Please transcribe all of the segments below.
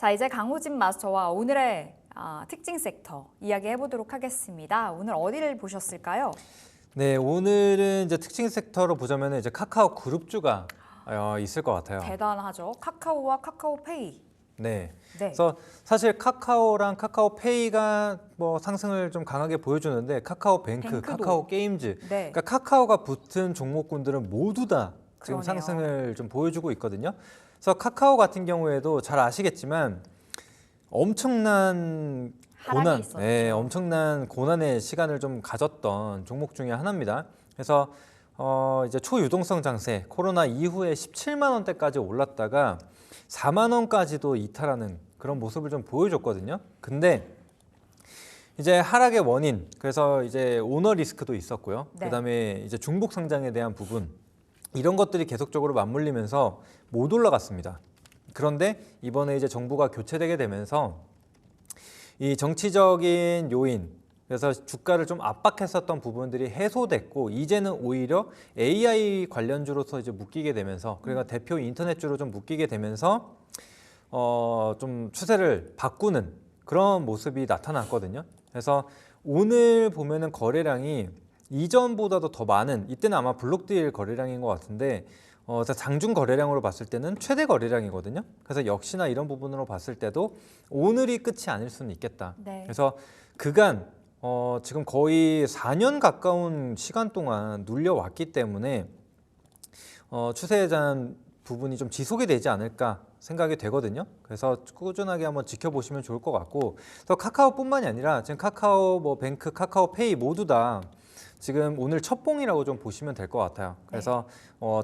자, 이제 강호진 마스터와 오늘의 특징 섹터 이야기해 보도록 하겠습니다. 오늘 어디를 보셨을까요? 네, 오늘은 이제 특징 섹터로 보자면 이제 카카오 그룹주가 있을 것 같아요. 대단하죠. 카카오와 카카오페이. 네. 네. 그래서 사실 카카오랑 카카오페이가 뭐 상승을 좀 강하게 보여주는데 카카오뱅크, 뱅크도. 카카오게임즈, 네. 그러니까 카카오가 붙은 종목군들은 모두 다 지금 그러네요. 상승을 좀 보여주고 있거든요. 그래서 카카오 같은 경우에도 잘 아시겠지만 엄청난 고난, 있었죠. 엄청난 고난의 시간을 좀 가졌던 종목 중에 하나입니다. 그래서 이제 초유동성 장세, 코로나 이후에 17만 원대까지 올랐다가 4만 원까지도 이탈하는 그런 모습을 좀 보여줬거든요. 근데 이제 하락의 원인, 그래서 이제 오너 리스크도 있었고요. 네. 그다음에 이제 중복 상장에 대한 부분, 이런 것들이 계속적으로 맞물리면서 못 올라갔습니다. 그런데 이번에 이제 정부가 교체되게 되면서 이 정치적인 요인, 그래서 주가를 좀 압박했었던 부분들이 해소됐고 이제는 오히려 AI 관련주로서 이제 묶이게 되면서, 그러니까 대표 인터넷주로 좀 묶이게 되면서 좀 추세를 바꾸는 그런 모습이 나타났거든요. 그래서 오늘 보면은 거래량이 이전보다도 더 많은, 이때는 아마 블록딜 거래량인 것 같은데 장중 거래량으로 봤을 때는 최대 거래량이거든요. 그래서 역시나 이런 부분으로 봤을 때도 오늘이 끝이 아닐 수는 있겠다. 네. 그래서 그간 지금 거의 4년 가까운 시간 동안 눌려왔기 때문에 추세에 부분이 좀 지속이 되지 않을까 생각이 되거든요. 그래서 꾸준하게 한번 지켜보시면 좋을 것 같고, 또 카카오뿐만이 아니라 지금 카카오, 뭐 뱅크, 카카오페이 모두 다 지금 오늘 첫봉이라고 좀 보시면 될 것 같아요. 그래서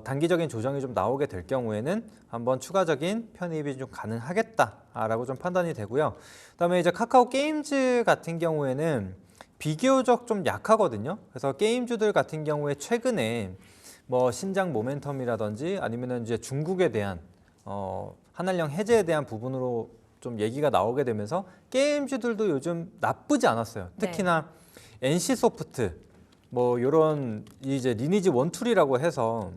단기적인 조정이 좀 나오게 될 경우에는 한번 추가적인 편입이 좀 가능하겠다라고 좀 판단이 되고요. 그다음에 이제 카카오 게임즈 같은 경우에는 비교적 좀 약하거든요. 그래서 게임주들 같은 경우에 최근에 뭐 신장 모멘텀이라든지 아니면은 이제 중국에 대한 한한령 해제에 대한 부분으로 좀 얘기가 나오게 되면서 게임주들도 요즘 나쁘지 않았어요. 특히나 NC소프트 뭐 이런 이제 리니지 원툴이라고 해서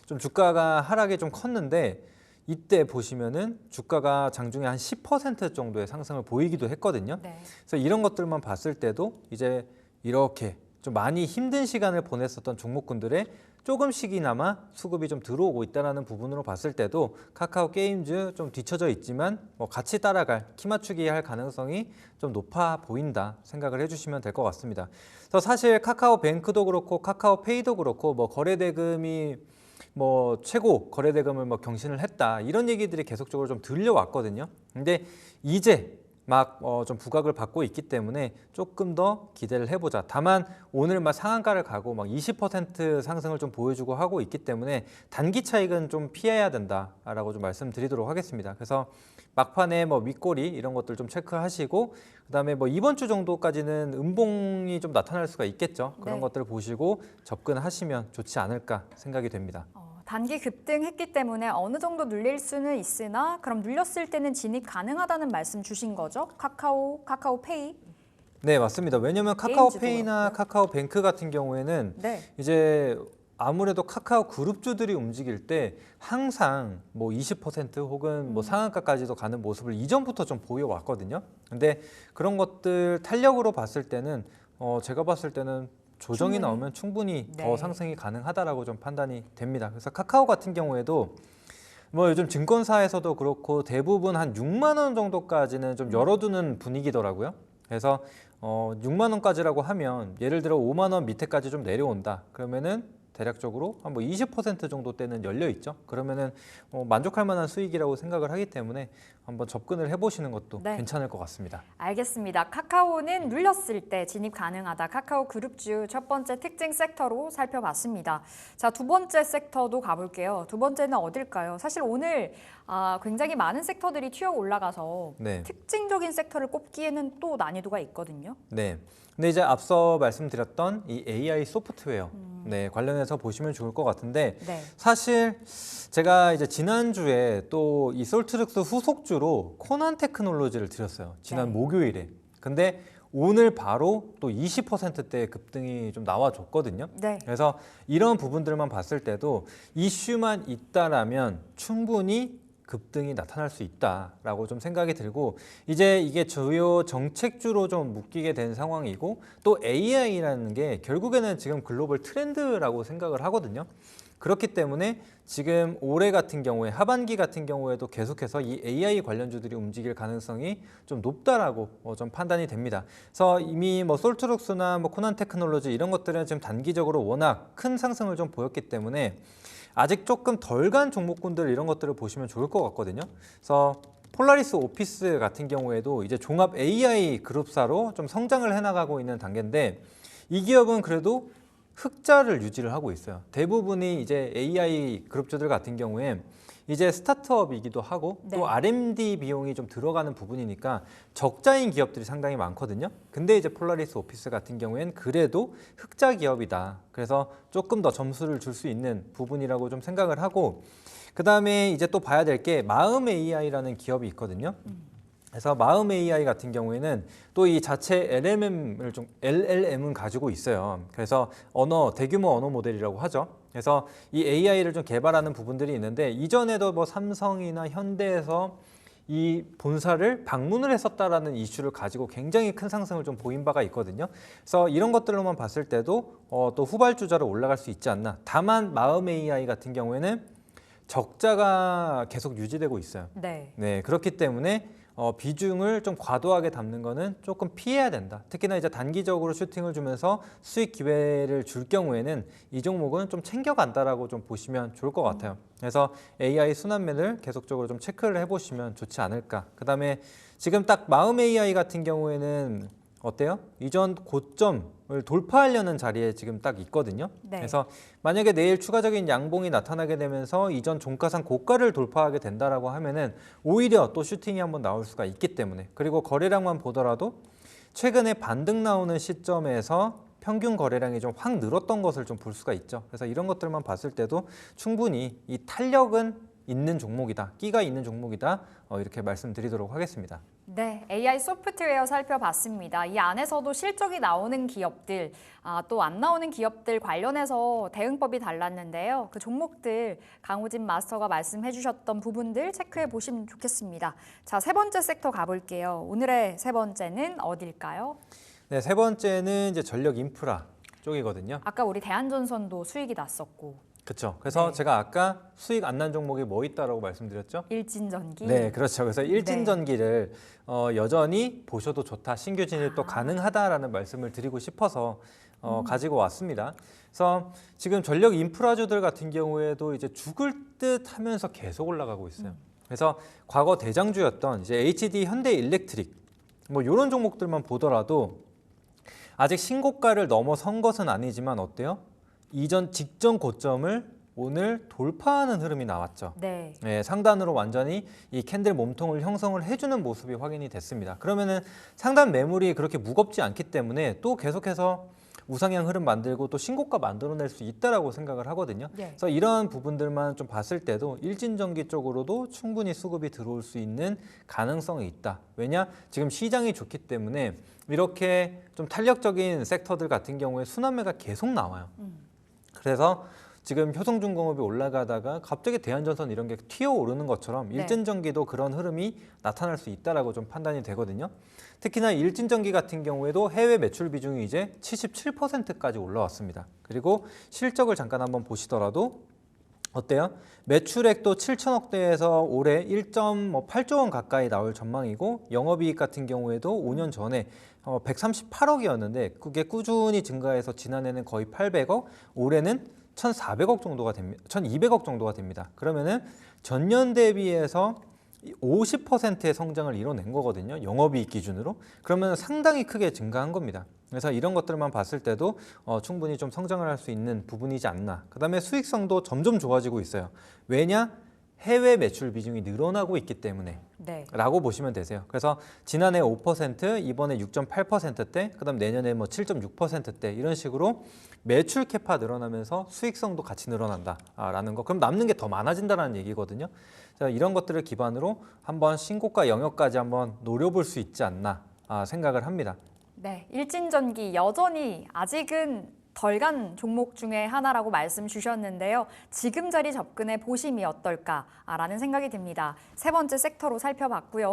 좀 주가가 하락이 좀 컸는데 이때 보시면은 주가가 장중에 한 10% 정도의 상승을 보이기도 했거든요. 네. 그래서 이런 것들만 봤을 때도 이제 이렇게 좀 많이 힘든 시간을 보냈었던 종목군들의 조금씩이나마 수급이 좀 들어오고 있다는 부분으로 봤을 때도 카카오 게임즈 좀 뒤처져 있지만 뭐 같이 따라갈, 키 맞추기 할 가능성이 좀 높아 보인다 생각을 해주시면 될 것 같습니다. 그래서 사실 카카오뱅크도 그렇고 카카오페이도 그렇고 뭐 거래대금이 뭐 최고 거래대금을 뭐 경신을 했다, 이런 얘기들이 계속적으로 좀 들려왔거든요. 근데 이제 막 좀 부각을 받고 있기 때문에 조금 더 기대를 해보자. 다만 오늘 막 상한가를 가고 막 20% 상승을 좀 보여주고 하고 있기 때문에 단기 차익은 좀 피해야 된다라고 좀 말씀드리도록 하겠습니다. 그래서 막판에 뭐 윗꼬리 이런 것들 좀 체크하시고, 그다음에 뭐 이번 주 정도까지는 음봉이 좀 나타날 수가 있겠죠. 그런 네. 것들을 보시고 접근하시면 좋지 않을까 생각이 됩니다. 단기 급등했기 때문에 어느 정도 눌릴 수는 있으나 그럼 눌렸을 때는 진입 가능하다는 말씀 주신 거죠? 카카오페이? 네, 맞습니다. 왜냐하면 카카오페이나 카카오뱅크 같은 경우에는 네. 이제 아무래도 카카오 그룹주들이 움직일 때 항상 뭐 20% 혹은 뭐 상한가까지도 가는 모습을 이전부터 좀 보여왔거든요. 근데 그런 것들 탄력으로 봤을 때는 제가 봤을 때는 조정이 나오면 충분히 더 상승이 가능하다라고 좀 판단이 됩니다. 그래서 카카오 같은 경우에도 뭐 요즘 증권사에서도 그렇고 대부분 한 6만 원 정도까지는 좀 열어두는 분위기더라고요. 그래서 6만 원까지라고 하면 예를 들어 5만 원 밑에까지 좀 내려온다. 그러면은 대략적으로 한 뭐 20% 정도 때는 열려 있죠. 그러면은 만족할 만한 수익이라고 생각을 하기 때문에 한번 접근을 해보시는 것도 괜찮을 것 같습니다. 알겠습니다. 카카오는 눌렸을 때 진입 가능하다. 카카오 그룹주 첫 번째 특징 섹터로 살펴봤습니다. 자, 두 번째 섹터도 가볼게요. 두 번째는 어딜까요? 사실 오늘 굉장히 많은 섹터들이 튀어 올라가서 특징적인 섹터를 꼽기에는 또 난이도가 있거든요. 네. 근데 이제 앞서 말씀드렸던 이 AI 소프트웨어 관련해서 보시면 좋을 것 같은데, 사실 제가 이제 지난주에 또 이 솔트룩스 후속주로 코난 테크놀로지를 드렸어요. 지난 목요일에. 근데 오늘 바로 또 20%대 급등이 좀 나와줬거든요. 그래서 이런 부분들만 봤을 때도 이슈만 있다라면 충분히 급등이 나타날 수 있다라고 좀 생각이 들고 이제 이게 주요 정책주로 좀 묶이게 된 상황이고 또 AI라는 게 결국에는 지금 글로벌 트렌드라고 생각을 하거든요. 그렇기 때문에 지금 올해 같은 경우에 하반기 같은 경우에도 계속해서 이 AI 관련주들이 움직일 가능성이 좀 높다라고 좀 판단이 됩니다. 그래서 이미 뭐 솔트룩스나 뭐 코난 테크놀로지 이런 것들은 지금 단기적으로 워낙 큰 상승을 좀 보였기 때문에 아직 조금 덜 간 종목군들 이런 것들을 보시면 좋을 것 같거든요. 그래서 폴라리스 오피스 같은 경우에도 이제 종합 AI 그룹사로 좀 성장을 해나가고 있는 단계인데 이 기업은 그래도 흑자를 유지를 하고 있어요. 대부분이 이제 AI 그룹주들 같은 경우에 이제 스타트업이기도 하고 네. 또 R&D 비용이 좀 들어가는 부분이니까 적자인 기업들이 상당히 많거든요. 근데 이제 폴라리스 오피스 같은 경우에는 그래도 흑자 기업이다. 그래서 조금 더 점수를 줄 수 있는 부분이라고 좀 생각을 하고 그다음에 이제 또 봐야 될 게 마음 AI라는 기업이 있거든요. 그래서 마음 AI 같은 경우에는 또 이 자체 LLM은 가지고 있어요. 그래서 대규모 언어 모델이라고 하죠. 그래서 이 AI를 좀 개발하는 부분들이 있는데 이전에도 뭐 삼성이나 현대에서 이 본사를 방문을 했었다라는 이슈를 가지고 굉장히 큰 상승을 좀 보인 바가 있거든요. 그래서 이런 것들로만 봤을 때도 또 후발주자로 올라갈 수 있지 않나. 다만 마음 AI 같은 경우에는 적자가 계속 유지되고 있어요. 네, 그렇기 때문에 비중을 좀 과도하게 담는 거는 조금 피해야 된다. 특히나 이제 단기적으로 슈팅을 주면서 수익 기회를 줄 경우에는 이 종목은 좀 챙겨간다라고 좀 보시면 좋을 것 같아요. 그래서 AI 순환매를 계속적으로 좀 체크를 해보시면 좋지 않을까. 그다음에 지금 딱 마음 AI 같은 경우에는 어때요? 이전 고점을 돌파하려는 자리에 지금 딱 있거든요. 네. 그래서 만약에 내일 추가적인 양봉이 나타나게 되면서 이전 종가상 고가를 돌파하게 된다라고 하면은 오히려 또 슈팅이 한번 나올 수가 있기 때문에 그리고 거래량만 보더라도 최근에 반등 나오는 시점에서 평균 거래량이 좀 확 늘었던 것을 좀 볼 수가 있죠. 그래서 이런 것들만 봤을 때도 충분히 이 탄력은 있는 종목이다, 끼가 있는 종목이다 이렇게 말씀드리도록 하겠습니다. 네, AI 소프트웨어 살펴봤습니다. 이 안에서도 실적이 나오는 기업들, 또 안 나오는 기업들 관련해서 대응법이 달랐는데요. 그 종목들 강우진 마스터가 말씀해 주셨던 부분들 체크해 보시면 좋겠습니다. 자, 세 번째 섹터 가볼게요. 오늘의 세 번째는 어딜까요? 네, 세 번째는 이제 전력 인프라 쪽이거든요. 아까 우리 대한전선도 수익이 났었고. 그렇죠. 그래서 네. 제가 아까 수익 안 난 종목이 뭐 있다라고 말씀드렸죠? 일진전기. 네, 그렇죠. 그래서 일진전기를 여전히 보셔도 좋다, 신규 진입도 가능하다라는 말씀을 드리고 싶어서 가지고 왔습니다. 그래서 지금 전력 인프라주들 같은 경우에도 이제 죽을 듯 하면서 계속 올라가고 있어요. 그래서 과거 대장주였던 이제 HD 현대일렉트릭 뭐 이런 종목들만 보더라도 아직 신고가를 넘어선 것은 아니지만 어때요? 이전 직전 고점을 오늘 돌파하는 흐름이 나왔죠. 네. 네, 상단으로 완전히 이 캔들 몸통을 형성을 해주는 모습이 확인이 됐습니다. 그러면은 상단 매물이 그렇게 무겁지 않기 때문에 또 계속해서 우상향 흐름 만들고 또 신고가 만들어낼 수 있다라고 생각을 하거든요. 네. 그래서 이러한 부분들만 좀 봤을 때도 일진전기 쪽으로도 충분히 수급이 들어올 수 있는 가능성이 있다. 왜냐? 지금 시장이 좋기 때문에 이렇게 좀 탄력적인 섹터들 같은 경우에 순환매가 계속 나와요. 그래서 지금 효성중공업이 올라가다가 갑자기 대한전선 이런 게 튀어오르는 것처럼 네. 일진전기도 그런 흐름이 나타날 수 있다라고 좀 판단이 되거든요. 특히나 일진전기 같은 경우에도 해외 매출 비중이 이제 77%까지 올라왔습니다. 그리고 실적을 잠깐 한번 보시더라도 어때요? 매출액도 7천억 대에서 올해 1.8조 원 가까이 나올 전망이고 영업이익 같은 경우에도 5년 전에 138억이었는데 그게 꾸준히 증가해서 지난해는 거의 800억, 올해는 1,400억 정도가 됩니다. 1,200억 정도가 됩니다. 그러면은 전년 대비해서 50%의 성장을 이뤄낸 거거든요. 영업이익 기준으로. 그러면 상당히 크게 증가한 겁니다. 그래서 이런 것들만 봤을 때도 충분히 좀 성장을 할 수 있는 부분이지 않나. 그다음에 수익성도 점점 좋아지고 있어요. 왜냐? 해외 매출 비중이 늘어나고 있기 때문에 네. 라고 보시면 되세요. 그래서 지난해 5%, 이번에 6.8%대, 그다음 내년에 뭐 7.6%대 이런 식으로 매출 캐파 늘어나면서 수익성도 같이 늘어난다라는 거. 그럼 남는 게 더 많아진다는 얘기거든요. 자, 이런 것들을 기반으로 한번 신고가 영역까지 한번 노려볼 수 있지 않나 생각을 합니다. 네, 일진전기 여전히 아직은 덜 간 종목 중에 하나라고 말씀 주셨는데요. 지금 자리 접근의 보심이 어떨까라는 생각이 듭니다. 세 번째 섹터로 살펴봤고요.